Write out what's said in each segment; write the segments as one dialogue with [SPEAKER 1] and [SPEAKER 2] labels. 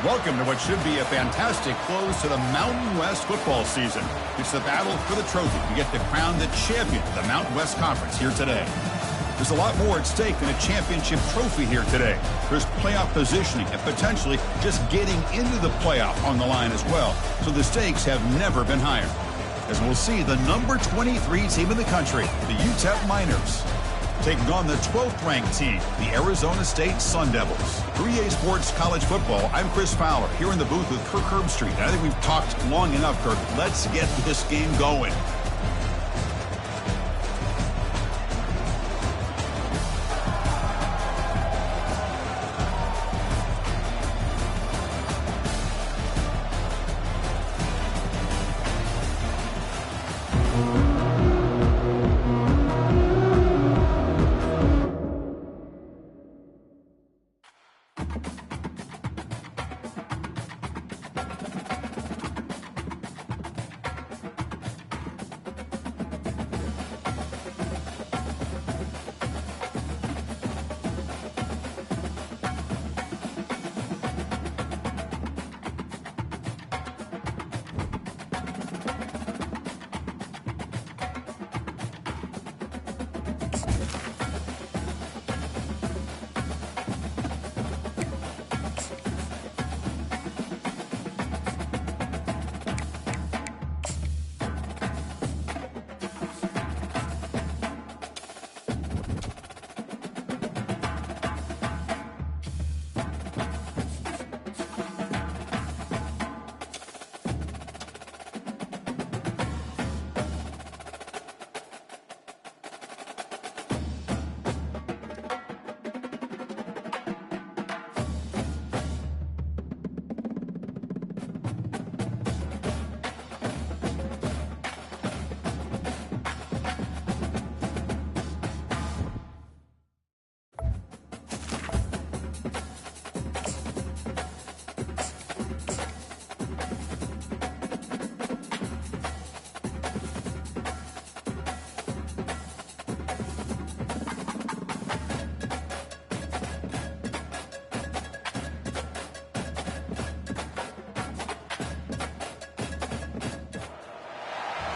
[SPEAKER 1] Welcome to what should be a fantastic close to the Mountain West football season. It's the battle for the trophy to get the crown the champion of the Mountain West Conference here today. There's a lot more at stake than a championship trophy here today. There's playoff positioning and potentially just getting into the playoff on the line as well. So the stakes have never been higher. As we'll see, the number 23 team in the country, the UTEP Miners, taking on the 12th ranked team, the Arizona State Sun Devils. For EA Sports College Football, I'm Chris Fowler, here in the booth with Kirk Herbstreit. And I think we've talked long enough, Kirk. Let's get this game going.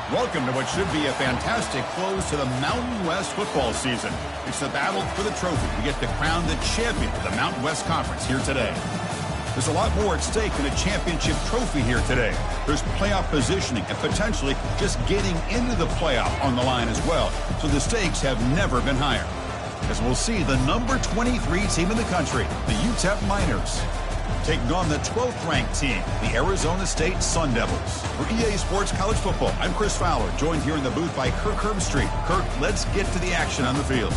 [SPEAKER 1] Welcome to what should be a fantastic close to the Mountain West football season. It's the battle for the trophy to get the crown the champion of the Mountain West Conference here today. There's a lot more at stake than a championship trophy here today. There's playoff positioning and potentially just getting into the playoff on the line as well. So the stakes have never been higher. As we'll see, the number 23 team in the country, the UTEP Miners, taking on the 12th ranked team, the Arizona State Sun Devils. For EA Sports College Football, I'm Chris Fowler, joined here in the booth by Kirk Herbstreit. Kirk, let's get to the action on the field.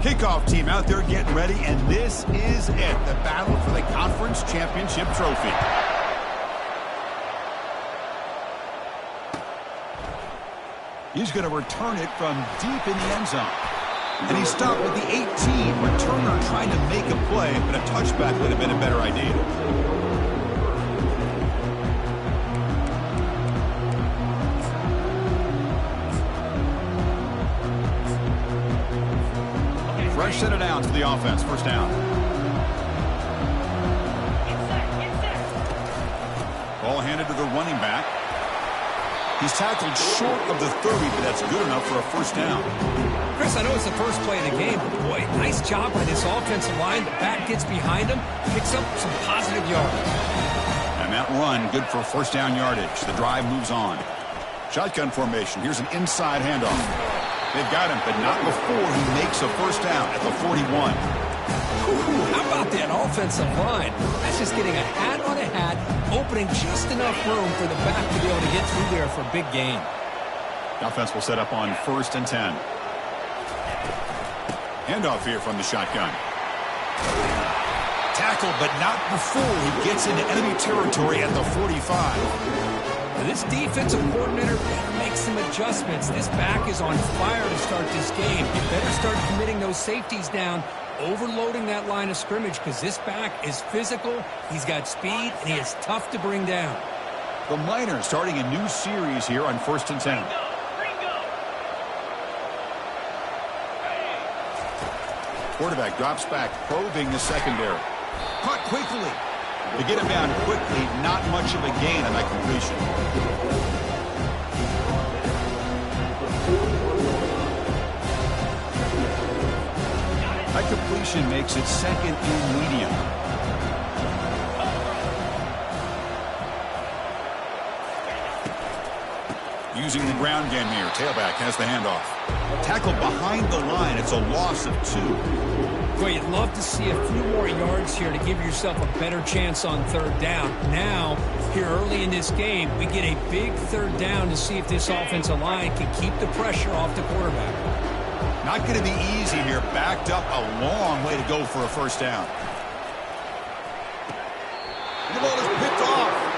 [SPEAKER 1] Kickoff team out there getting ready, and this is it, the battle for the conference championship trophy. He's going to return it from deep in the end zone. And he stopped with the 18. Returner trying to make a play, but a touchback would have been a better idea. Fresh set of downs for the offense. First down. Ball handed to the running back. He's tackled short of the 30, but that's good enough for a first down.
[SPEAKER 2] Chris, I know it's the first play of the game, but boy, nice job by this offensive line. The back gets behind him, picks up some positive yardage.
[SPEAKER 1] And that run, good for first down yardage. The drive moves on. Shotgun formation. Here's an inside handoff. They've got him, but not before he makes a first down at the 41.
[SPEAKER 2] How about that offensive line? That's just getting a hat on a hat, opening just enough room for the back to be able to get through there for a big gain.
[SPEAKER 1] The offense will set up on 1st and 10. Handoff here from the shotgun. Tackled, but not before he gets into enemy territory at the 45.
[SPEAKER 2] Now, this defensive coordinator better make some adjustments. This back is on fire to start this game. You better start committing those safeties down, overloading that line of scrimmage, because this back is physical, he's got speed, and he is tough to bring down.
[SPEAKER 1] The Miners starting a new series here on 1st and 10. Quarterback drops back, probing the secondary. Caught quickly. To get him down quickly, not much of a gain on that completion. That completion makes it 2nd and medium. Using the ground game here. Tailback has the handoff. Tackled behind the line. It's a loss of 2.
[SPEAKER 2] Well, you'd love to see a few more yards here to give yourself a better chance on 3rd down. Now, here early in this game, we get a big 3rd down to see if this offensive line can keep the pressure off the quarterback.
[SPEAKER 1] Not going to be easy here. Backed up a long way to go for a 1st down. The ball is picked off.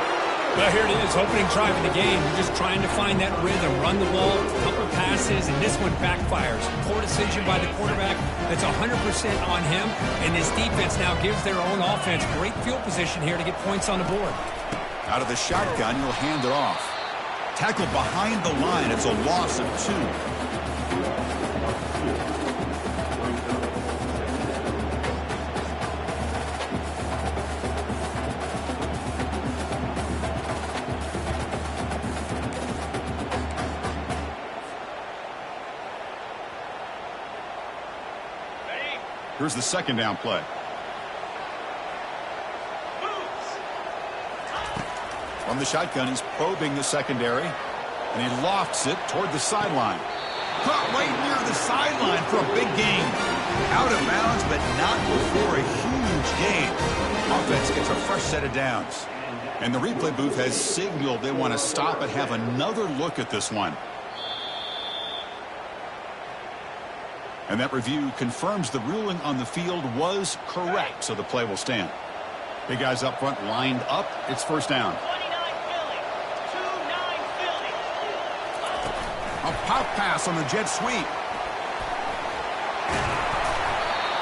[SPEAKER 2] Well, here it is, opening drive of the game. We're just trying to find that rhythm, run the ball, a couple passes, and this one backfires. Poor decision by the quarterback. That's 100% on him, and this defense now gives their own offense great field position here to get points on the board.
[SPEAKER 1] Out of the shotgun, he'll hand it off. Tackled behind the line. It's a loss of 2. Here's the 2nd down play. From the shotgun, he's probing the secondary, and he lofts it toward the sideline. Caught right near the sideline for a big gain. Out of bounds, but not before a huge gain. Offense gets a fresh set of downs. And the replay booth has signaled they want to stop and have another look at this one. And that review confirms the ruling on the field was correct, so the play will stand. Big guys up front lined up. It's 1st down. A pop pass on the jet sweep.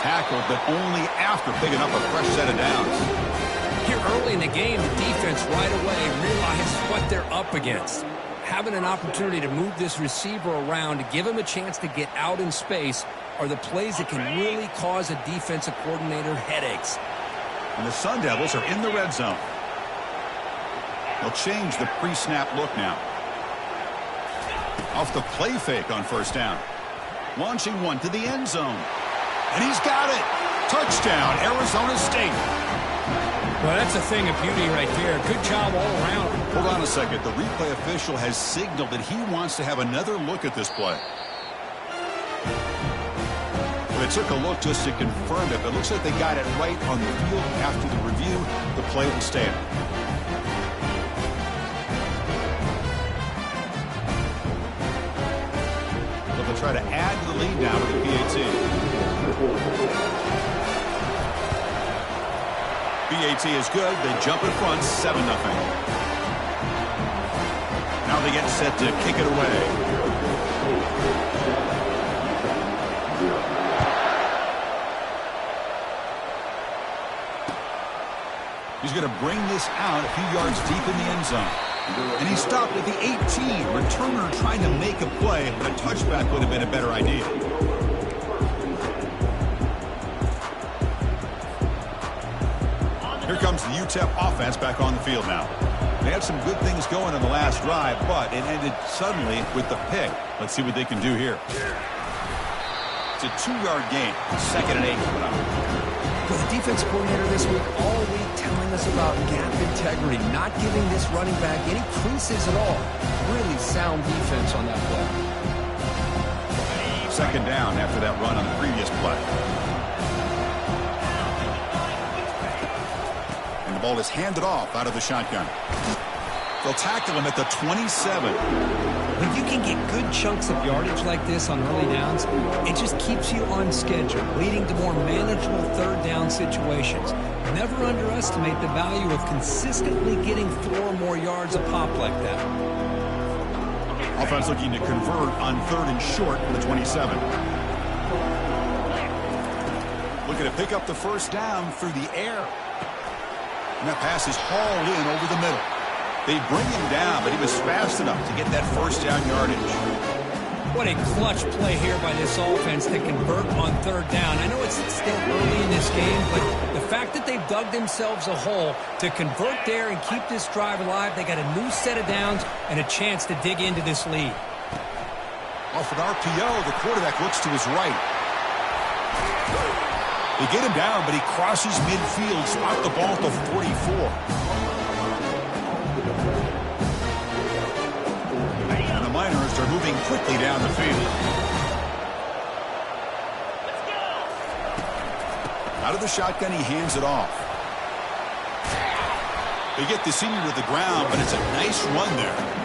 [SPEAKER 1] Tackled, but only after picking up a fresh set of downs.
[SPEAKER 2] Here early in the game, the defense right away realized what they're up against. Having an opportunity to move this receiver around to give him a chance to get out in space are the plays that can really cause a defensive coordinator headaches.
[SPEAKER 1] And the Sun Devils are in the red zone. They'll change the pre-snap look now. Off the play fake on 1st down. Launching one to the end zone. And he's got it. Touchdown, Arizona State.
[SPEAKER 2] Well, that's a thing of beauty right there. Good job all around.
[SPEAKER 1] Hold on a second. The replay official has signaled that he wants to have another look at this play. They took a look just to confirm it, but it looks like they got it right on the field. After the review, the play will stand. So they'll try to add to the lead now with the PAT. PAT is good. They jump in front, 7-0. Now they get set to kick it away. He's going to bring this out a few yards deep in the end zone. And he stopped at the 18. Returner trying to make a play, but a touchback would have been a better idea. Here comes the UTEP offense back on the field now. They had some good things going on the last drive, but it ended suddenly with the pick. Let's see what they can do here. It's a 2-yard gain. 2nd and 8 coming up.
[SPEAKER 2] Well, the defense coordinator this week all week telling us about gap integrity, not giving this running back any creases at all. Really sound defense on that play.
[SPEAKER 1] 2nd down after that run on the previous play. And the ball is handed off out of the shotgun. They'll tackle him at the 27.
[SPEAKER 2] When you can get good chunks of yardage like this on early downs, it just keeps you on schedule, leading to more manageable third down situations. Never underestimate the value of consistently getting 4 or more yards a pop like that.
[SPEAKER 1] Offense looking to convert on 3rd and short from the 27. Looking to pick up the first down through the air. And that pass is hauled in over the middle. They bring him down, but he was fast enough to get that first down yardage.
[SPEAKER 2] What a clutch play here by this offense to convert on 3rd down. I know it's still early in this game, but the fact that they've dug themselves a hole to convert there and keep this drive alive, they got a new set of downs and a chance to dig into this lead.
[SPEAKER 1] Off an RPO, the quarterback looks to his right. They get him down, but he crosses midfield, spot the ball to 44. And the Miners are moving quickly down the field. Out of the shotgun, he hands it off. They get the senior to the ground, but it's a nice run there.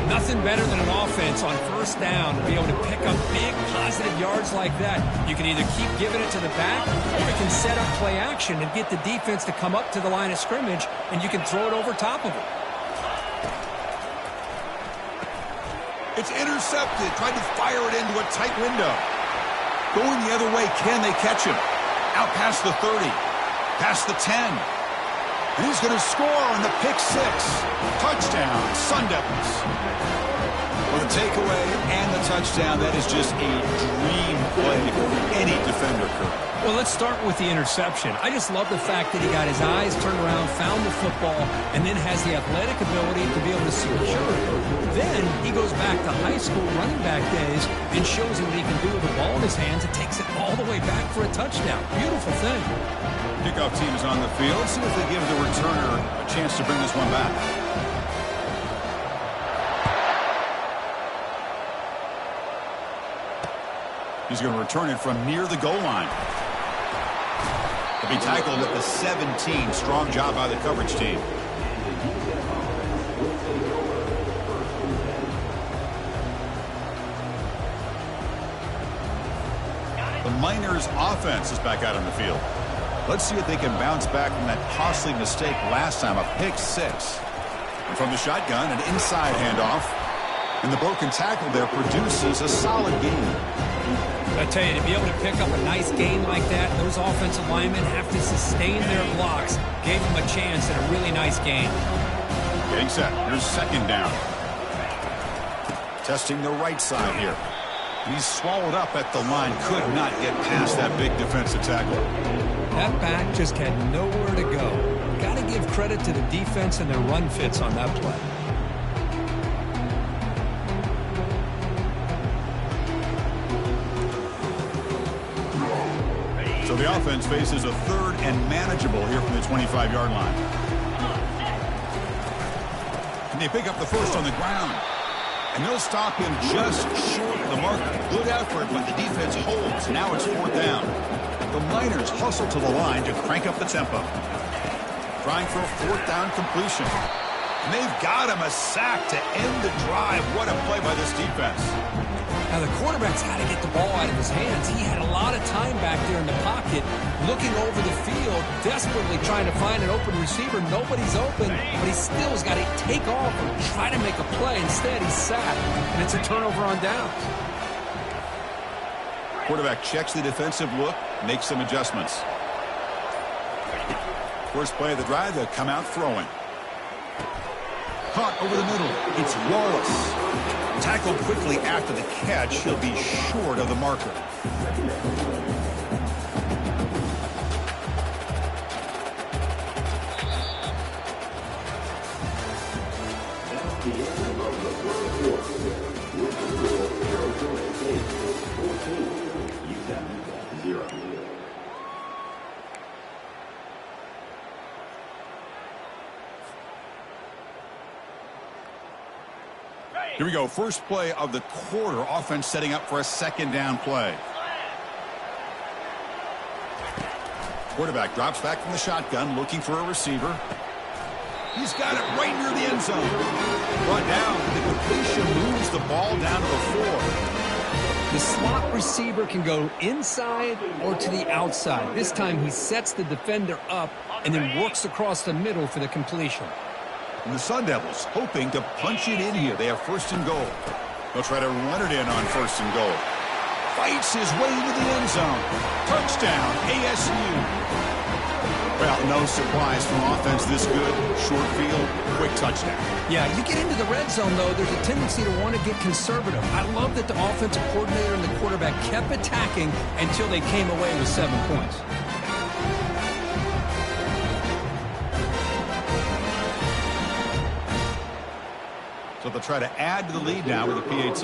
[SPEAKER 2] Nothing better than an offense on 1st down to be able to pick up big positive yards like that. You can either keep giving it to the back, or you can set up play action and get the defense to come up to the line of scrimmage, and you can throw it over top of it.
[SPEAKER 1] It's intercepted, trying to fire it into a tight window. Going the other way, can they catch him? Out past the 30, past the 10. And he's going to score on the pick 6. Touchdown, Sun Devils. Well, the takeaway and the touchdown, that is just a dream play for any defender, Kurt.
[SPEAKER 2] Well, let's start with the interception. I just love the fact that he got his eyes turned around, found the football, and then has the athletic ability to be able to secure it. Then he goes back to high school running back days and shows him what he can do with the ball in his hands and takes it all the way back for a touchdown. Beautiful thing.
[SPEAKER 1] Kickoff team is on the field. See if they give the returner a chance to bring this one back. He's going to return it from near the goal line. He'll be tackled at the 17. Strong job by the coverage team. The Miners' offense is back out on the field. Let's see if they can bounce back from that costly mistake last time, a pick 6. And from the shotgun, an inside handoff. And the broken tackle there produces a solid gain.
[SPEAKER 2] I tell you, to be able to pick up a nice gain like that, those offensive linemen have to sustain their blocks. Gave them a chance at a really nice gain.
[SPEAKER 1] Getting set. Here's 2nd down. Testing the right side here. He's swallowed up at the line. Could not get past that big defensive tackle.
[SPEAKER 2] That back just had nowhere to go. Got to give credit to the defense and their run fits on that play.
[SPEAKER 1] So the offense faces a 3rd and manageable here from the 25-yard line. And they pick up the first on the ground. And they'll stop him just short of the marker. Good effort, but the defense holds. Now it's 4th down. The Miners hustle to the line to crank up the tempo. Trying for a 4th down completion. And they've got him a sack to end the drive. What a play by this defense.
[SPEAKER 2] Now the quarterback's got to get the ball out of his hands. He had a lot of time back there in the pocket, looking over the field, desperately trying to find an open receiver. Nobody's open, but he still has got to take off and try to make a play. Instead, he's sacked, and it's a turnover on downs.
[SPEAKER 1] Quarterback checks the defensive look, makes some adjustments. First play of the drive, they'll come out throwing. Caught over the middle. It's Wallace. Tackled quickly after the catch. He'll be short of the marker. Here we go. First play of the quarter. Offense setting up for a 2nd down play. Quarterback drops back from the shotgun, looking for a receiver. He's got it right near the end zone. Brought down. The completion moves the ball down to the 4.
[SPEAKER 2] The slot receiver can go inside or to the outside. This time he sets the defender up and then works across the middle for the completion.
[SPEAKER 1] And the Sun Devils hoping to punch it in here. They have 1st and goal. They'll try to run it in on 1st and goal. Fights his way into the end zone. Touchdown, ASU. Well, no surprise from offense this good. Short field, quick touchdown.
[SPEAKER 2] Yeah, you get into the red zone, though, there's a tendency to want to get conservative. I love that the offensive coordinator and the quarterback kept attacking until they came away with 7 points.
[SPEAKER 1] So they'll try to add to the lead now with a PAT.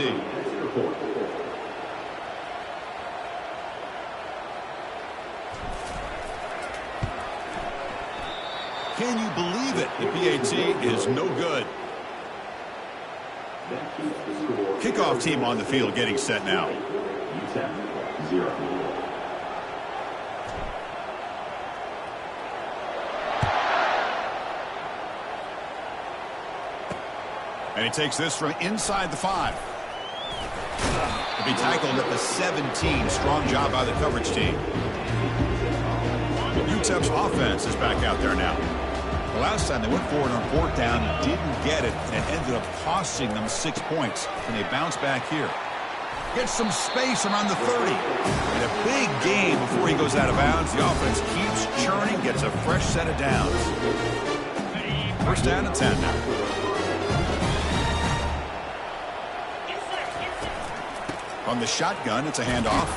[SPEAKER 1] Can you believe it? The PAT is no good. Kickoff team on the field getting set now.
[SPEAKER 3] UTEP 0.
[SPEAKER 1] And he takes this from inside the 5. To be tackled at the 17. Strong job by the coverage team. UTEP's offense is back out there now. The last time they went forward on 4th down, didn't get it, and it ended up costing them 6 points. And they bounce back here. Gets some space around the 30. And a big game before he goes out of bounds. The offense keeps churning, gets a fresh set of downs. 1st down and 10 now. From the shotgun, it's a handoff.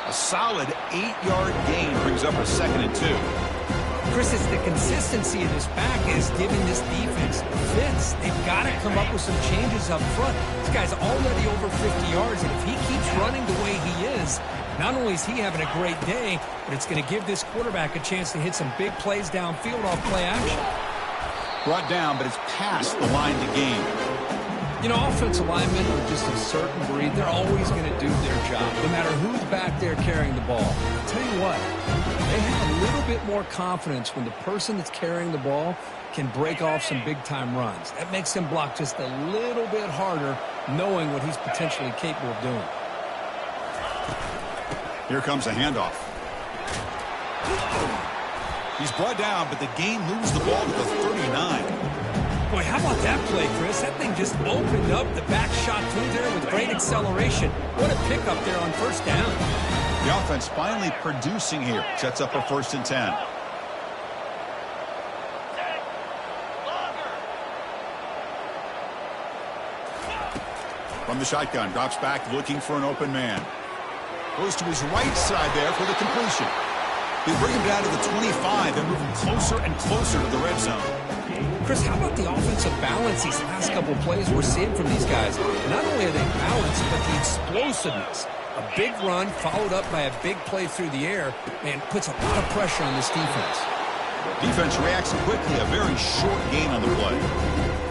[SPEAKER 1] A solid 8-yard gain brings up a 2nd and 2.
[SPEAKER 2] Chris, it's the consistency of this back is giving this defense fits. They've got to come up with some changes up front. This guy's already over 50 yards, and if he keeps running the way he is, not only is he having a great day, but it's going to give this quarterback a chance to hit some big plays downfield off play action.
[SPEAKER 1] Brought down, but it's past the line to gain.
[SPEAKER 2] You know, offensive linemen are just a certain breed. They're always going to do their job, no matter who's back there carrying the ball. I'll tell you what, they have a little bit more confidence when the person that's carrying the ball can break off some big-time runs. That makes him block just a little bit harder, knowing what he's potentially capable of doing.
[SPEAKER 1] Here comes a handoff. He's brought down, but the gain moves the ball to the 39.
[SPEAKER 2] Boy, how about that play, Chris? That thing just opened up the back shot through there with great acceleration. What a pickup there on 1st down.
[SPEAKER 1] The offense finally producing here. Sets up a 1st and 10. From the shotgun, drops back looking for an open man. Goes to his right side there for the completion. They bring him down to the 25 and move him closer and closer to the red zone.
[SPEAKER 2] Chris, how about the offensive balance these last couple of plays we're seeing from these guys? Not only are they balanced, but the explosiveness. A big run followed up by a big play through the air, man, puts a lot of pressure on this defense.
[SPEAKER 1] Defense reacts quickly, a very short gain on the play.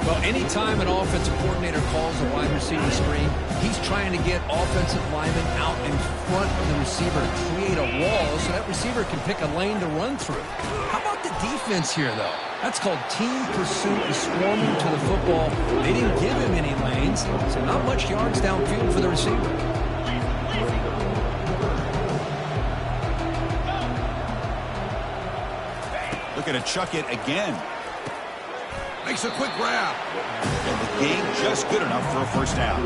[SPEAKER 2] Well, anytime an offensive coordinator calls a wide receiver screen, he's trying to get offensive linemen out in front of the receiver to create a wall so that receiver can pick a lane to run through. How about the defense here, though? That's called team pursuit and swarming to the football. They didn't give him any lanes, so not much yards downfield for the receiver.
[SPEAKER 1] Looking to chuck it again. Makes a quick grab. And the gain just good enough for a 1st down.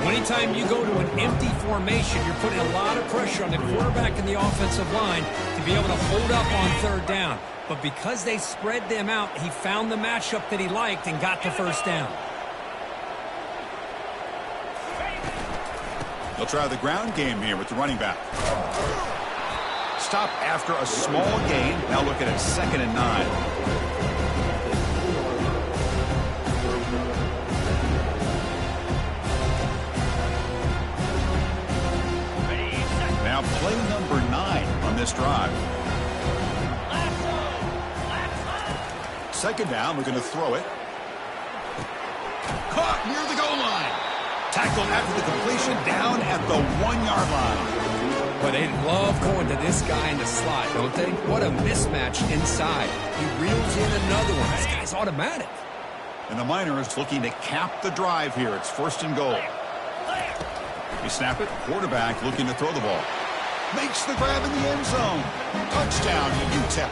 [SPEAKER 2] Anytime you go to an empty formation, you're putting a lot of pressure on the quarterback and the offensive line to be able to hold up on 3rd down. But because they spread them out, he found the matchup that he liked and got the 1st down.
[SPEAKER 1] They'll try the ground game here with the running back. Stop after a small gain. Now looking at 2nd and 9. Now play number 9 on this drive. 2nd down, we're going to throw it. Caught near the goal line. Tackled after the completion, down at the 1-yard line.
[SPEAKER 2] But they love going to this guy in the slot, don't they? What a mismatch inside. He reels in another one. This guy's automatic.
[SPEAKER 1] And the Miners looking to cap the drive here. It's 1st and goal. They snap it. Quarterback looking to throw the ball. Makes the grab in the end zone. Touchdown, UTEP.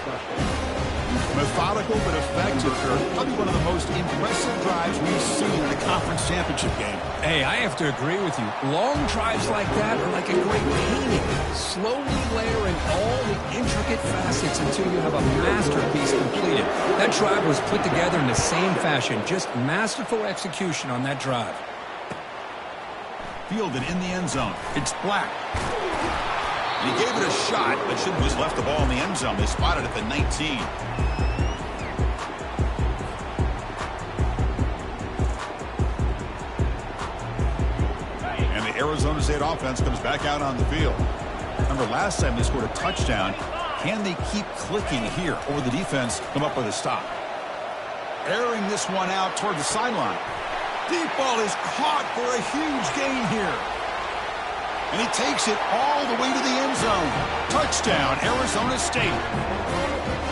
[SPEAKER 1] Methodical but effective, Kurt. Probably one of the most impressive drives we've seen in a conference championship game.
[SPEAKER 2] Hey, I have to agree with you. Long drives like that are like a great painting. Slowly layering all the intricate facets until you have a masterpiece completed. That drive was put together in the same fashion. Just masterful execution on that drive.
[SPEAKER 1] Fielded in the end zone. It's Black. He gave it a shot, but should have just left the ball in the end zone. They spotted at the 19. And the Arizona State offense comes back out on the field. Remember, last time they scored a touchdown. Can they keep clicking here, or will the defense come up with a stop? Airing this one out toward the sideline. Deep ball is caught for a huge gain here. And he takes it all the way to the end zone. Touchdown, Arizona State.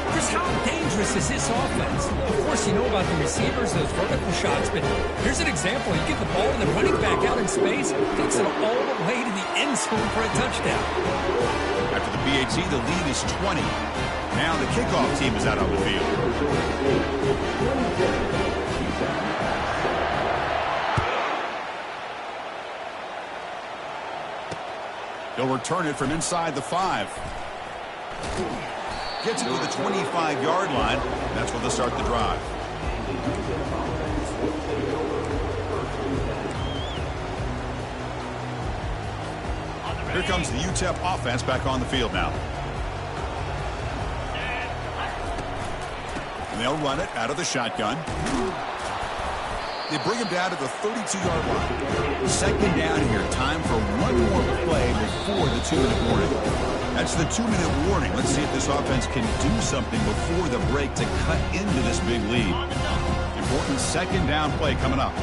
[SPEAKER 2] Chris, how dangerous is this offense? Of course, you know about the receivers, those vertical shots, but here's an example. You get the ball and the running back out in space, takes it all the way to the end zone for a touchdown.
[SPEAKER 1] After the BAT, the lead is 20. Now the kickoff team is out on the field. He'll return it from inside the 5. Gets it to the 25-yard line. That's where they'll start the drive. Here comes the UTEP offense back on the field now. And they'll run it out of the shotgun. They bring him down to the 32-yard line. Second down here. Time for one more play before the 2-minute warning. That's the 2-minute warning. Let's see if this offense can do something before the break to cut into this big lead. Important second down play coming up.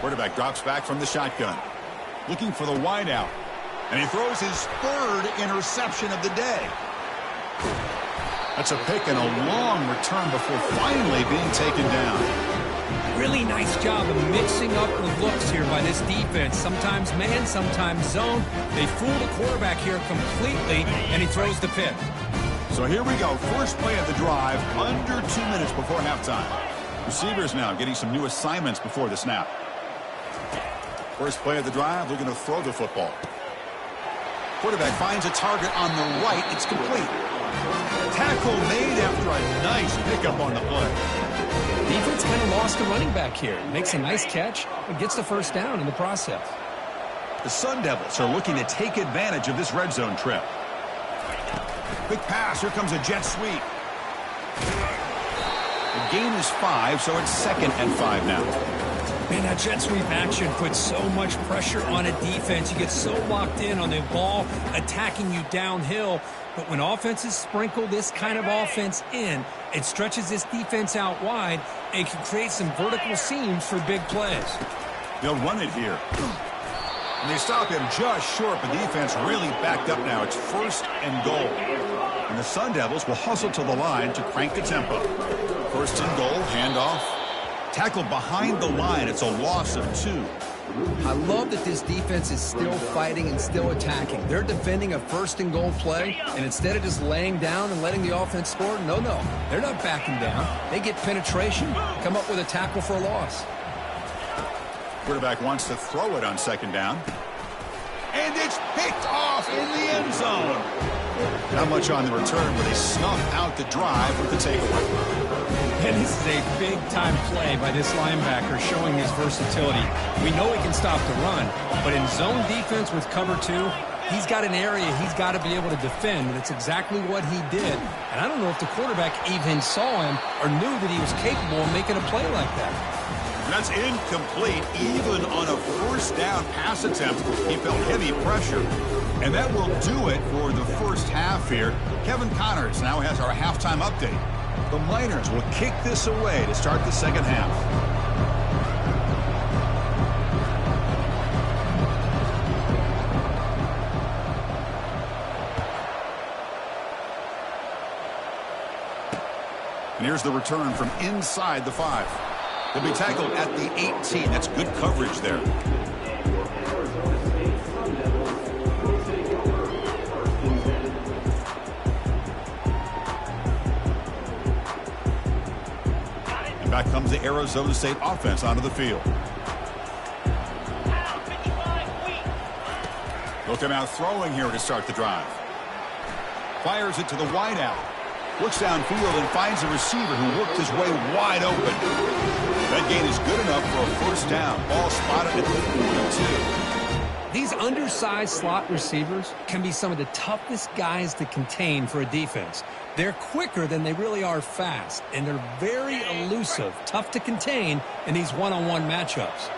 [SPEAKER 1] Quarterback drops back from the shotgun. Looking for the wideout. And he throws his 3rd interception of the day. That's a pick and a long return before finally being taken down.
[SPEAKER 2] Really nice job of mixing up the looks here by this defense. Sometimes man, sometimes zone. They fool the quarterback here completely, and he throws the pick.
[SPEAKER 1] So here we go. First play of the drive, under 2 minutes before halftime. Receivers now getting some new assignments before the snap. First play of the drive, they're going to throw the football. Quarterback finds a target on the right. It's complete. Tackle made after a nice pickup on the play.
[SPEAKER 2] Defense kind of lost the running back here. Makes a nice catch and gets the first down in the process.
[SPEAKER 1] The Sun Devils are looking to take advantage of this red zone trip. Quick pass. Here comes a jet sweep. The gain is 5, so it's 2nd and 5 now.
[SPEAKER 2] Man, that jet sweep action puts so much pressure on a defense. You get so locked in on the ball attacking you downhill. But when offenses sprinkle this kind of offense in, it stretches this defense out wide and can create some vertical seams for big plays.
[SPEAKER 1] They'll run it here. And they stop him just short, but the defense really backed up now. It's 1st and goal. And the Sun Devils will hustle to the line to crank the tempo. 1st and goal, handoff. Tackled behind the line. It's a loss of 2.
[SPEAKER 2] I love that this defense is still fighting and still attacking. They're defending a 1st and goal play, and instead of just laying down and letting the offense score, no, they're not backing down. They get penetration, come up with a tackle for a loss.
[SPEAKER 1] Quarterback wants to throw it on 2nd down. And it's picked off in the end zone. Not much on the return, but they snuff out the drive with the takeaway.
[SPEAKER 2] And this is a big-time play by this linebacker showing his versatility. We know he can stop the run, but in zone defense with cover 2, he's got an area he's got to be able to defend, and that's exactly what he did. And I don't know if the quarterback even saw him or knew that he was capable of making a play like that.
[SPEAKER 1] That's incomplete. Even on a 1st down pass attempt, he felt heavy pressure. And that will do it for the first half here. Kevin Connors now has our halftime update. The Miners will kick this away to start the second half. And here's the return from inside the 5. He'll be tackled at the 18. That's good coverage there. And back comes the Arizona State offense onto the field. They'll come out throwing here to start the drive. Fires it to the wideout. Looks downfield and finds a receiver who worked his way wide open. That gain is good enough for a first down. Ball spotted at the 42.
[SPEAKER 2] These undersized slot receivers can be some of the toughest guys to contain for a defense. They're quicker than they really are fast, and they're very elusive, tough to contain in these one-on-one matchups.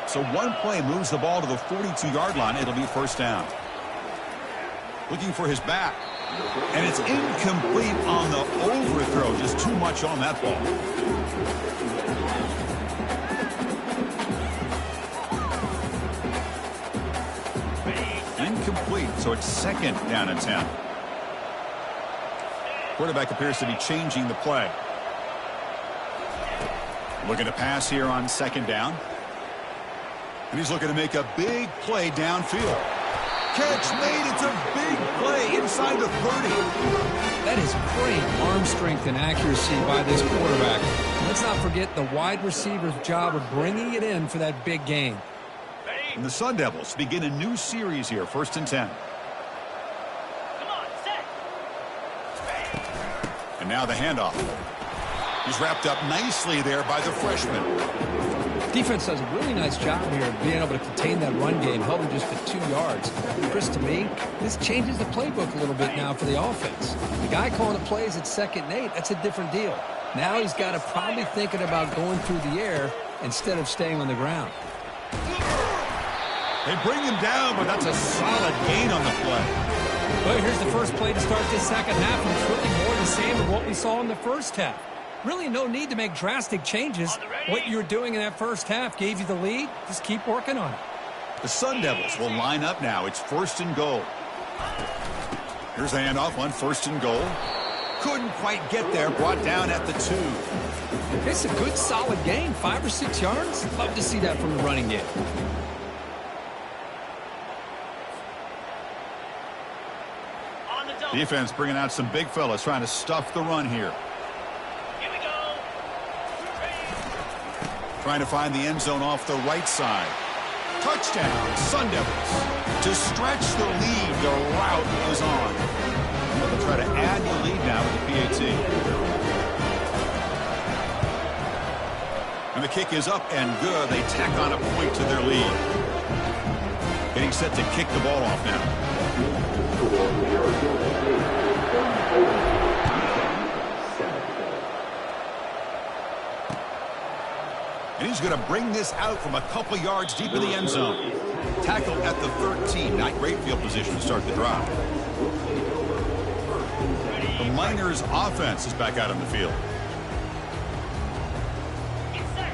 [SPEAKER 1] So one play moves the ball to the 42-yard line. It'll be first down. Looking for his back. And it's incomplete on the overthrow. Just too much on that ball. Incomplete, so it's second down and 10. Quarterback appears to be changing the play. Looking to pass here on second down. And he's looking to make a big play downfield. Catch made. It's a big play inside the 30.
[SPEAKER 2] That is great arm strength and accuracy by this quarterback. Let's not forget the wide receiver's job of bringing it in for that big gain.
[SPEAKER 1] And the Sun Devils begin a new series here, first and 10.
[SPEAKER 4] Come on, set.
[SPEAKER 1] And now the handoff. He's wrapped up nicely there by the freshman.
[SPEAKER 2] Defense does a really nice job here of being able to contain that run game, held him just to 2 yards. Chris, to me, this changes the playbook a little bit now for the offense. The guy calling the plays at 2nd and 8, that's a different deal. Now he's got to probably thinking about going through the air instead of staying on the ground.
[SPEAKER 1] They bring him down, but that's a solid gain on the play.
[SPEAKER 2] Well, here's the first play to start this second half, and it's really more the same of what we saw in the first half. Really no need to make drastic changes. What you were doing in that first half gave you the lead. Just keep working on it.
[SPEAKER 1] The Sun Devils will line up now. It's first and goal. Here's the handoff on first and goal. Couldn't quite get there. Brought down at the 2.
[SPEAKER 2] It's a good, solid gain. 5 or 6 yards. Love to see that from the running game.
[SPEAKER 1] Defense bringing out some big fellas trying to stuff the run here. Trying to find the end zone off the right side. Touchdown, Sun Devils. To stretch the lead, the route is on. They'll try to add the lead now with the PAT. And the kick is up and good. They tack on a point to their lead. Getting set to kick the ball off now. And he's going to bring this out from a couple yards deep in the end zone. Tackled at the 13. Not great field position to start the drive. The Miners offense is back out on the field.
[SPEAKER 4] Get set.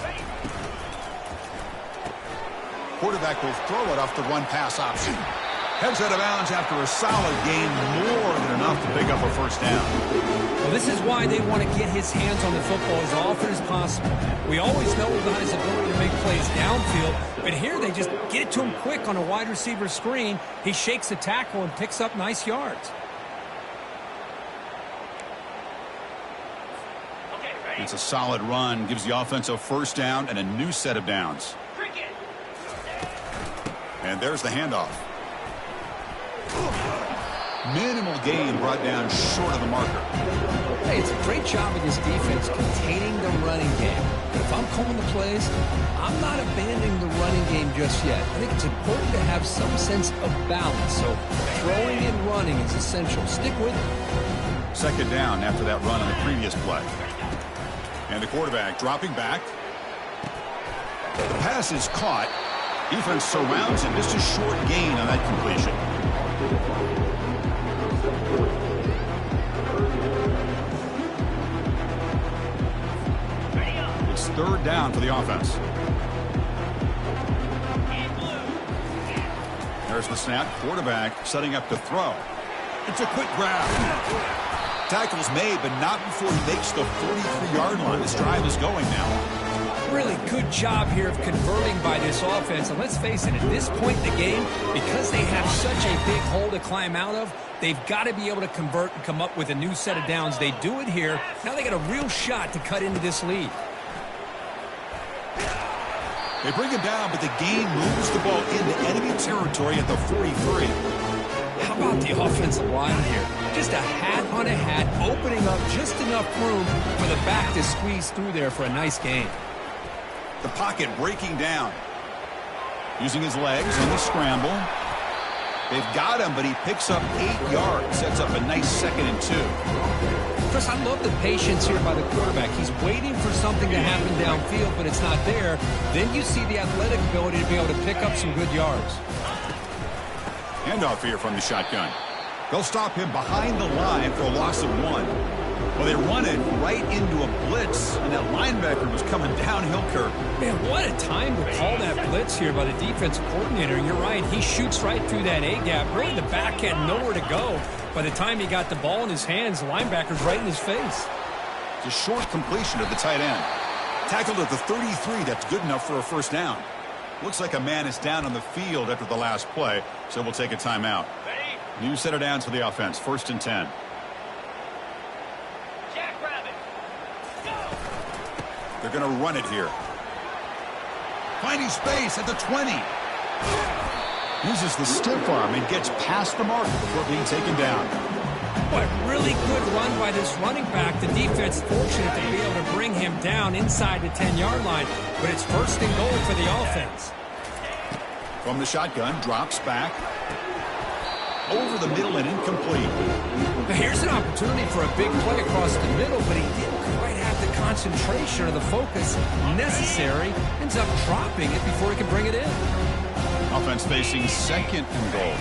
[SPEAKER 4] Ready.
[SPEAKER 1] Quarterback will throw it off the run-pass option. Heads out of bounds after a solid gain, more than enough to pick up a first down.
[SPEAKER 2] Well, this is why they want to get his hands on the football as often as possible. We always know a guy's ability to make plays downfield, but here they just get it to him quick on a wide receiver screen. He shakes the tackle and picks up nice yards.
[SPEAKER 4] Okay, ready.
[SPEAKER 1] It's a solid run, gives the offense a first down and a new set of downs.
[SPEAKER 4] Cricket.
[SPEAKER 1] And there's the handoff. Minimal gain brought down short of the marker.
[SPEAKER 2] Hey, it's a great job of this defense containing the running game. But if I'm calling the plays, I'm not abandoning the running game just yet. I think it's important to have some sense of balance. So throwing and running is essential. Stick with it.
[SPEAKER 1] Second down after that run on the previous play. And the quarterback dropping back. The pass is caught. Defense surrounds him. Just a short gain on that completion. It's third down for the offense. There's the snap. Quarterback setting up to throw. It's a quick grab. Tackle's made, but not before he makes the 43-yard line. This drive is going now.
[SPEAKER 2] Really good job here of converting by this offense. And let's face it, at this point in the game, because they have such a big hole to climb out of, they've got to be able to convert and come up with a new set of downs. They do it here. Now they got a real shot to cut into this lead.
[SPEAKER 1] They bring him down, but the gain moves the ball into enemy territory at the 43.
[SPEAKER 2] How about the offensive line here? Just a hat on a hat, opening up just enough room for the back to squeeze through there for a nice gain.
[SPEAKER 1] The pocket breaking down. Using his legs on the scramble. They've got him, but he picks up 8 yards. Sets up a nice 2nd and 2.
[SPEAKER 2] Chris, I love the patience here by the quarterback. He's waiting for something to happen downfield, but it's not there. Then you see the athletic ability to be able to pick up some good yards.
[SPEAKER 1] Handoff here from the shotgun. They'll stop him behind the line for a loss of 1. Well, they run it right into a blitz, and that linebacker was coming downhill, Kirk.
[SPEAKER 2] Man, what a time to call that blitz here by the defensive coordinator. You're right. He shoots right through that A-gap. Really, the back had nowhere to go. By the time he got the ball in his hands, the linebacker's right in his face.
[SPEAKER 1] It's a short completion of the tight end. Tackled at the 33. That's good enough for a first down. Looks like a man is down on the field after the last play, so we'll take a timeout. New set of downs for the offense. 1st and 10.
[SPEAKER 4] Jackrabbit. Go.
[SPEAKER 1] They're going to run it here. Finding space at the 20. Uses the stiff arm and gets past the marker before being taken down.
[SPEAKER 2] Boy, really good run by this running back. The defense fortunate to be able to bring him down inside the 10-yard line, but it's 1st and goal for the offense.
[SPEAKER 1] From the shotgun, drops back. Over the middle and incomplete.
[SPEAKER 2] Now here's an opportunity for a big play across the middle, but he didn't quite have the concentration or the focus necessary. Ends up dropping it before he can bring it in.
[SPEAKER 1] Offense facing 2nd and goal.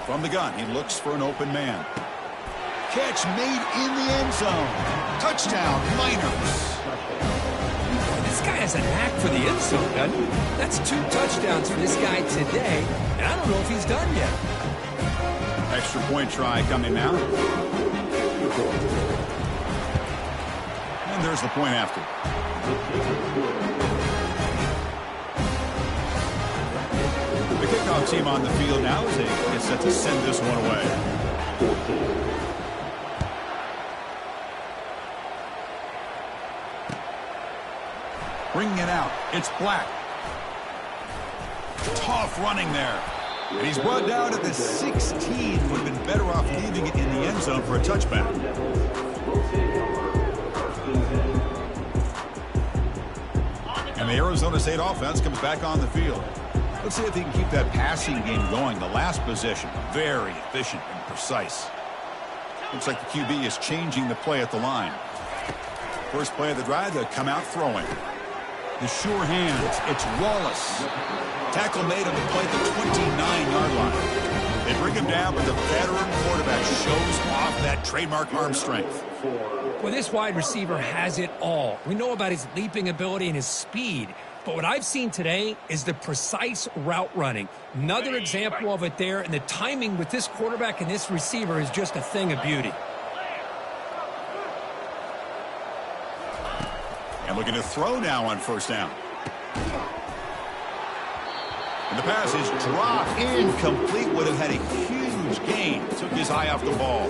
[SPEAKER 1] From the gun, he looks for an open man. Catch made in the end zone. Touchdown, Miners.
[SPEAKER 2] This guy has a knack for the end zone, doesn't he? That's 2 touchdowns for this guy today, and I don't know if he's done yet.
[SPEAKER 1] Extra point try coming now. And there's the point after. The kickoff team on the field now as they get set to send this one away. Bringing it out. It's Black. Tough running there. And he's brought down at the 16. Would have been better off leaving it in the end zone for a touchback. And the Arizona State offense comes back on the field. Let's see if they can keep that passing game going. The last possession, very efficient and precise. Looks like the QB is changing the play at the line. First play of the drive, they'll come out throwing. The sure hands, it's Wallace. Tackle made on the play at the 29-yard line. They bring him down, but the veteran quarterback shows off that trademark arm strength.
[SPEAKER 2] Well, this wide receiver has it all. We know about his leaping ability and his speed. But what I've seen today is the precise route running. Another example of it there, and the timing with this quarterback and this receiver is just a thing of beauty.
[SPEAKER 1] And looking to throw now on 1st down. And the pass is dropped incomplete. Would have had a huge gain. Took his eye off the ball.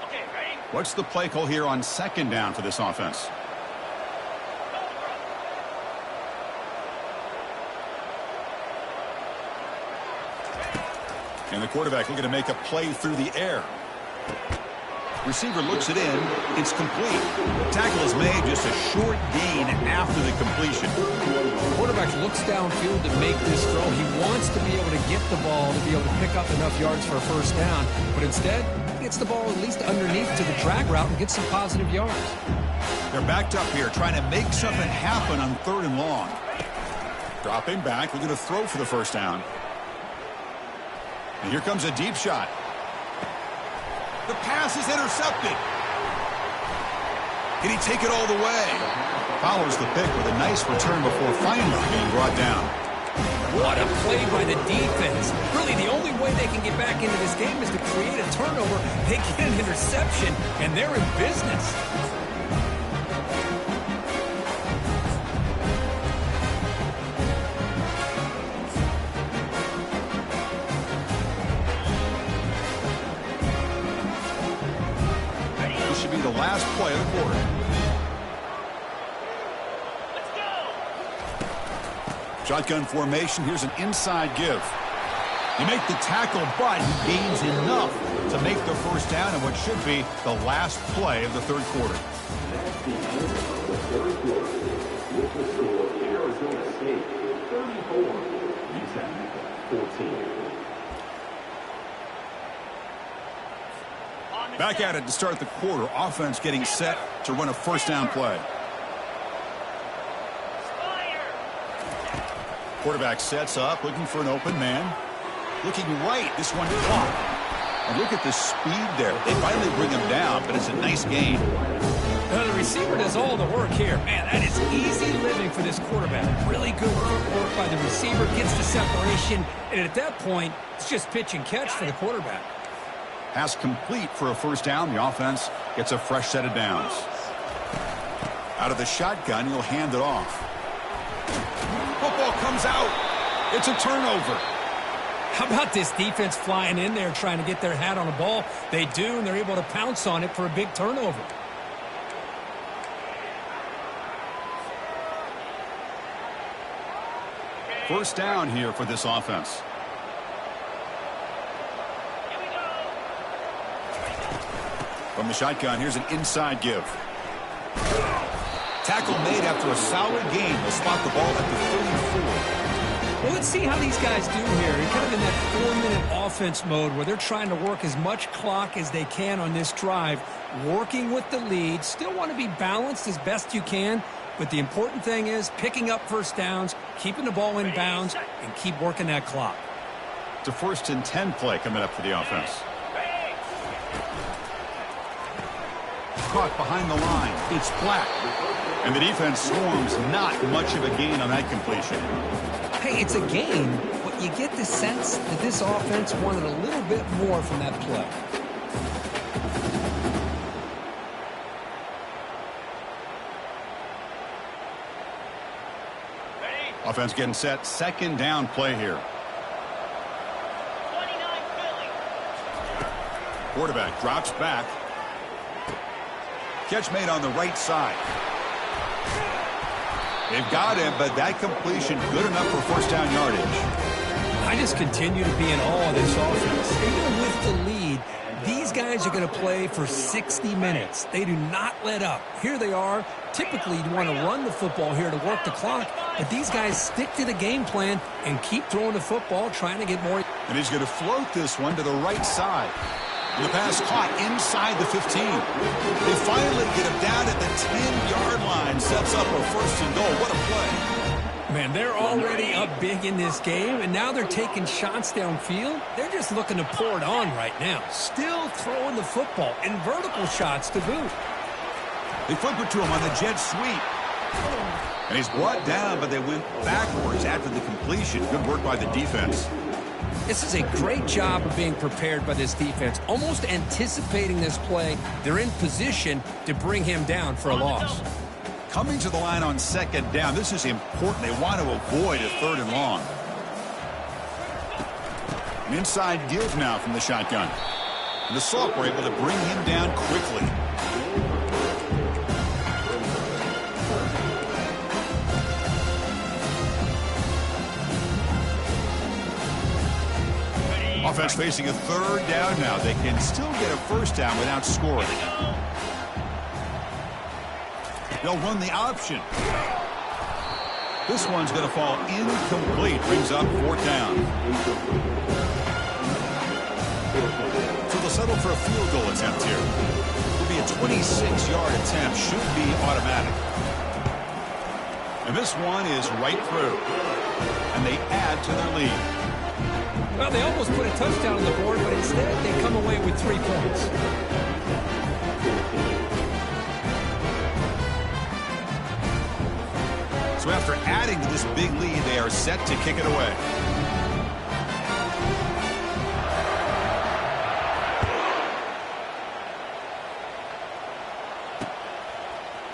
[SPEAKER 4] Okay, ready?
[SPEAKER 1] What's the play call here on 2nd down for this offense? And the quarterback looking to make a play through the air. Receiver looks it in. It's complete. The tackle is made, just a short gain after the completion.
[SPEAKER 2] Quarterback looks downfield to make this throw. He wants to be able to get the ball to be able to pick up enough yards for a 1st down. But instead, he gets the ball at least underneath to the drag route and gets some positive yards.
[SPEAKER 1] They're backed up here, trying to make something happen on 3rd and long. Dropping back, looking to throw for the 1st down. And here comes a deep shot. The pass is intercepted. Can he take it all the way? Follows the pick with a nice return before finally being brought down.
[SPEAKER 2] What a play by the defense. Really, the only way they can get back into this game is to create a turnover. They get an interception, and they're in business.
[SPEAKER 1] This should be the last play of the quarter. Shotgun formation. Here's an inside give. You make the tackle, but he gains enough to make the first down in what should be the last play of the third quarter.
[SPEAKER 3] That's the end of the third quarter. With the score, Arizona State 34, UTEP 14.
[SPEAKER 1] Back at it to start the quarter. Offense getting set to run a first down play. Quarterback sets up, looking for an open man. Looking right, this one caught. And look at the speed there. They finally bring him down, but it's a nice gain.
[SPEAKER 2] The receiver does all the work here. Man, that is easy living for this quarterback. Really good footwork by the receiver, gets the separation, and at that point, it's just pitch and catch for the quarterback.
[SPEAKER 1] Pass complete for a first down. The offense gets a fresh set of downs. Out of the shotgun, he'll hand it off. Football comes out. It's a turnover.
[SPEAKER 2] How about this defense flying in there trying to get their hat on the ball? They do, and they're able to pounce on it for a big turnover.
[SPEAKER 1] First down here for this offense. From the shotgun, here's an inside give. Tackle made after a solid gain. They'll spot the ball at the 34.
[SPEAKER 2] Well, let's see how these guys do here. They're kind of in that 4-minute offense mode where they're trying to work as much clock as they can on this drive, working with the lead. Still want to be balanced as best you can, but the important thing is picking up first downs, keeping the ball in bounds, and keep working that clock.
[SPEAKER 1] It's a 1st and 10 play coming up for the offense. Caught behind the line. It's flat. And the defense swarms. Not much of a gain on that completion.
[SPEAKER 2] Hey, it's a gain, but you get the sense that this offense wanted a little bit more from that play.
[SPEAKER 1] Offense getting set. Second down play here.
[SPEAKER 4] 29 Philly.
[SPEAKER 1] Quarterback drops back. Catch made on the right side. They've got him, but that completion good enough for first down yardage.
[SPEAKER 2] I just continue to be in awe of this offense. Even with the lead, these guys are going to play for 60 minutes. They do not let up. Here they are. Typically, you want to run the football here to work the clock, but these guys stick to the game plan and keep throwing the football, trying to get more.
[SPEAKER 1] And he's going to float this one to the right side. And the pass caught inside the 15. They finally get him down at the 10-yard line. Sets up a 1st and goal. What a play.
[SPEAKER 2] Man, they're already up big in this game, and now they're taking shots downfield. They're just looking to pour it on right now. Still throwing the football, and vertical shots to boot.
[SPEAKER 1] They flip it to him on the jet sweep. And he's brought down, but they went backwards after the completion. Good work by the defense.
[SPEAKER 2] This is a great job of being prepared by this defense, almost anticipating this play. They're in position to bring him down for a loss.
[SPEAKER 1] Coming to the line on second down, this is important. They want to avoid a 3rd and long. An inside give now from the shotgun. And the Salk were able to bring him down quickly. Offense facing a 3rd down now. They can still get a first down without scoring. They'll run the option. This one's going to fall incomplete. Brings up 4th down. So they'll settle for a field goal attempt here. It'll be a 26-yard attempt. Should be automatic. And this one is right through. And they add to their lead.
[SPEAKER 2] Well, they almost put a touchdown on the board, but instead they come away with 3 points.
[SPEAKER 1] So after adding to this big lead, they are set to kick it away.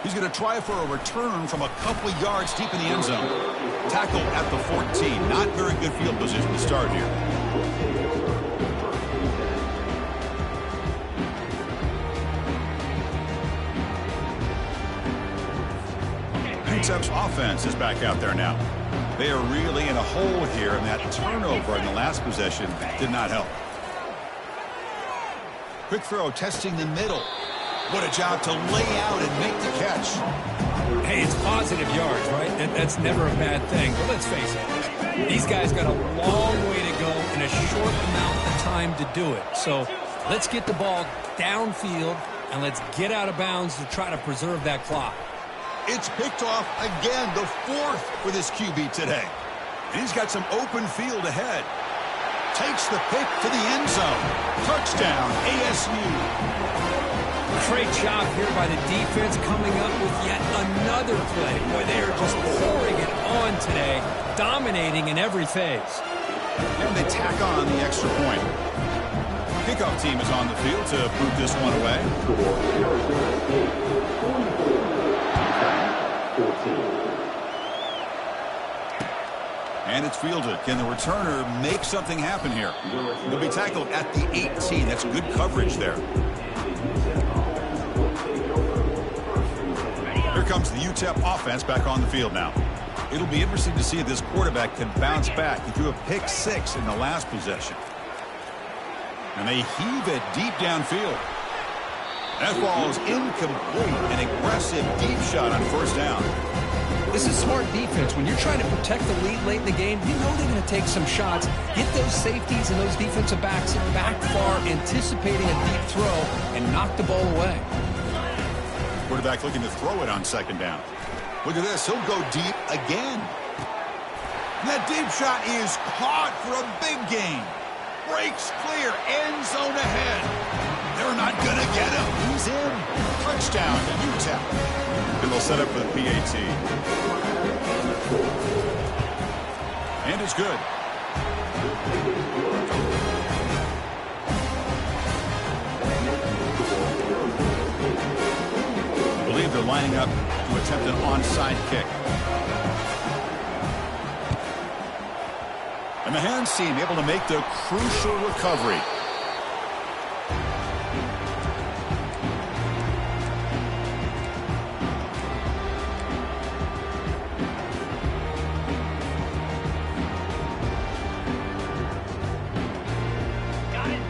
[SPEAKER 1] He's going to try for a return from a couple of yards deep in the end zone. Tackle at the 14. Not very good field position to start here. UTEP's offense is back out there now. They are really in a hole here, and that turnover in the last possession did not help. Quick throw testing the middle. What a job to lay out and make the catch.
[SPEAKER 2] Hey, it's positive yards, right? That's never a bad thing. But let's face it, these guys got a long way to go in a short amount of time to do it. So let's get the ball downfield, and let's get out of bounds to try to preserve that clock.
[SPEAKER 1] It's picked off again, the 4th for this QB today. And he's got some open field ahead. Takes the pick to the end zone. Touchdown, ASU.
[SPEAKER 2] Great job here by the defense coming up with yet another play. Boy, they are just pouring it on today, dominating in every phase.
[SPEAKER 1] And they tack on the extra point. Kickoff team is on the field to put this one away. And it's fielded. Can the returner make something happen here? He'll be tackled at the 18. That's good coverage there. Here comes the UTEP offense back on the field now. It'll be interesting to see if this quarterback can bounce back. He threw a pick-6 in the last possession. And they heave it deep downfield. That ball is incomplete. An aggressive deep shot on first down.
[SPEAKER 2] This is smart defense. When you're trying to protect the lead late in the game, you know they're going to take some shots, get those safeties and those defensive backs back far, anticipating a deep throw, and knock the ball away.
[SPEAKER 1] Quarterback looking to throw it on second down. Look at this. He'll go deep again. And that deep shot is caught for a big gain. Breaks clear. End zone ahead. They're not going to get him. He's in. Touchdown to UTEP. And they'll set up for the PAT. And it's good. I believe they're lining up to attempt an onside kick. And the hands team able to make the crucial recovery.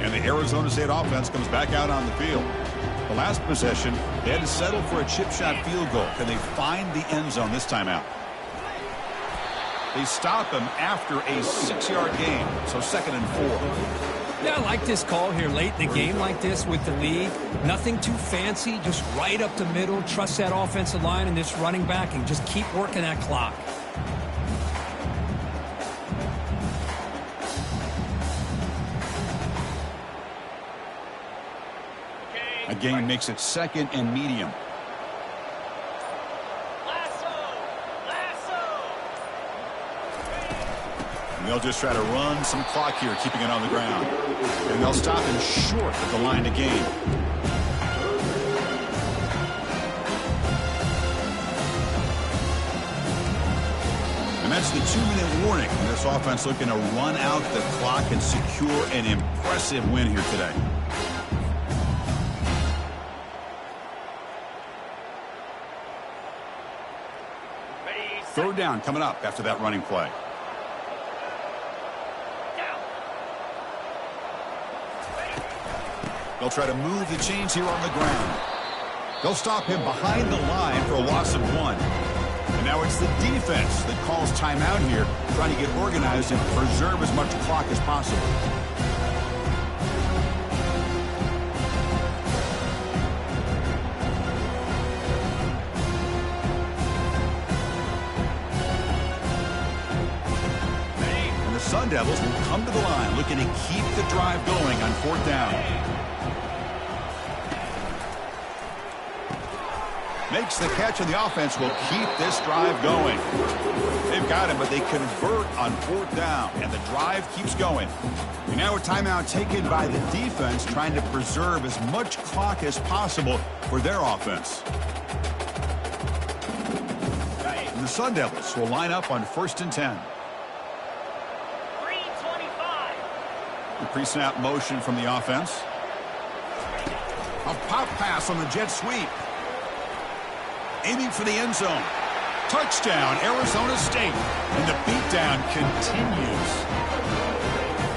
[SPEAKER 1] And the Arizona State offense comes back out on the field. The last possession, they had to settle for a chip shot field goal. Can they find the end zone this time out? They stop him after a 6-yard gain, so 2nd and 4.
[SPEAKER 2] Yeah, I like this call here late in the game like this with the lead. Nothing too fancy, just right up the middle. Trust that offensive line and this running back and just keep working that clock.
[SPEAKER 1] A gain makes it 2nd and medium. And they'll just try to run some clock here, keeping it on the ground. And they'll stop him short of the line to gain. And that's the 2-minute warning. And this offense looking to run out the clock and secure an impressive win here today. Third down coming up after that running play. They'll try to move the chains here on the ground. They'll stop him behind the line for a loss of 1. And now it's the defense that calls timeout here, trying to get organized and preserve as much clock as possible. Sun Devils will come to the line looking to keep the drive going on 4th down. Makes the catch, and the offense will keep this drive going. They've got him, but they convert on 4th down, and the drive keeps going. And now a timeout taken by the defense, trying to preserve as much clock as possible for their offense. And the Sun Devils will line up on 1st and 10.
[SPEAKER 4] 3:25.
[SPEAKER 1] The pre-snap motion from the offense. A pop pass on the jet sweep. Aiming for the end zone. Touchdown, Arizona State. And the beatdown continues.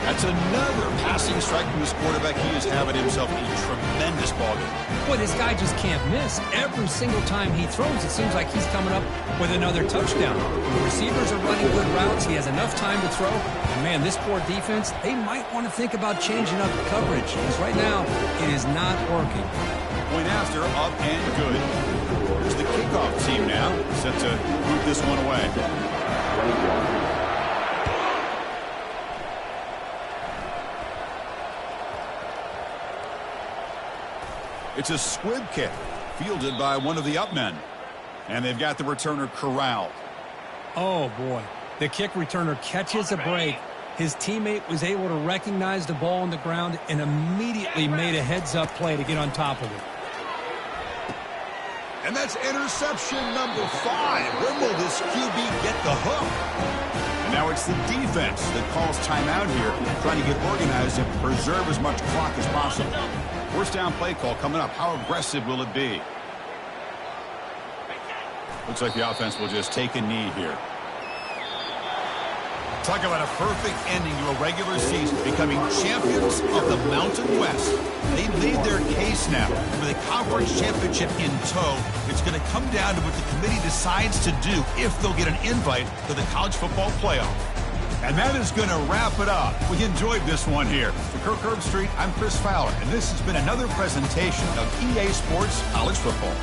[SPEAKER 1] That's another passing strike from this quarterback. He is having himself a tremendous ballgame.
[SPEAKER 2] Boy, this guy just can't miss. Every single time he throws, it seems like he's coming up with another touchdown. The receivers are running good routes. He has enough time to throw. And, man, this poor defense, they might want to think about changing up the coverage. Because right now, it is not working.
[SPEAKER 1] Point after, up and good. Here's the kickoff team now, set to move this one away. It's a squib kick, fielded by one of the up men. And they've got the returner corralled.
[SPEAKER 2] Oh, boy. The kick returner catches a break. His teammate was able to recognize the ball on the ground and immediately made a heads-up play to get on top of it.
[SPEAKER 1] And that's interception number 5. When will this QB get the hook? And now it's the defense that calls timeout here, trying to get organized and preserve as much clock as possible. First down play call coming up. How aggressive will it be? Looks like the offense will just take a knee here. Talk about a perfect ending to a regular season, becoming champions of the Mountain West. They've made their case now with a conference championship in tow. It's going to come down to what the committee decides to do if they'll get an invite to the college football playoff. And that is going to wrap it up. We enjoyed this one here. For Kirk Herbstreit, I'm Chris Fowler, and this has been another presentation of EA Sports College Football.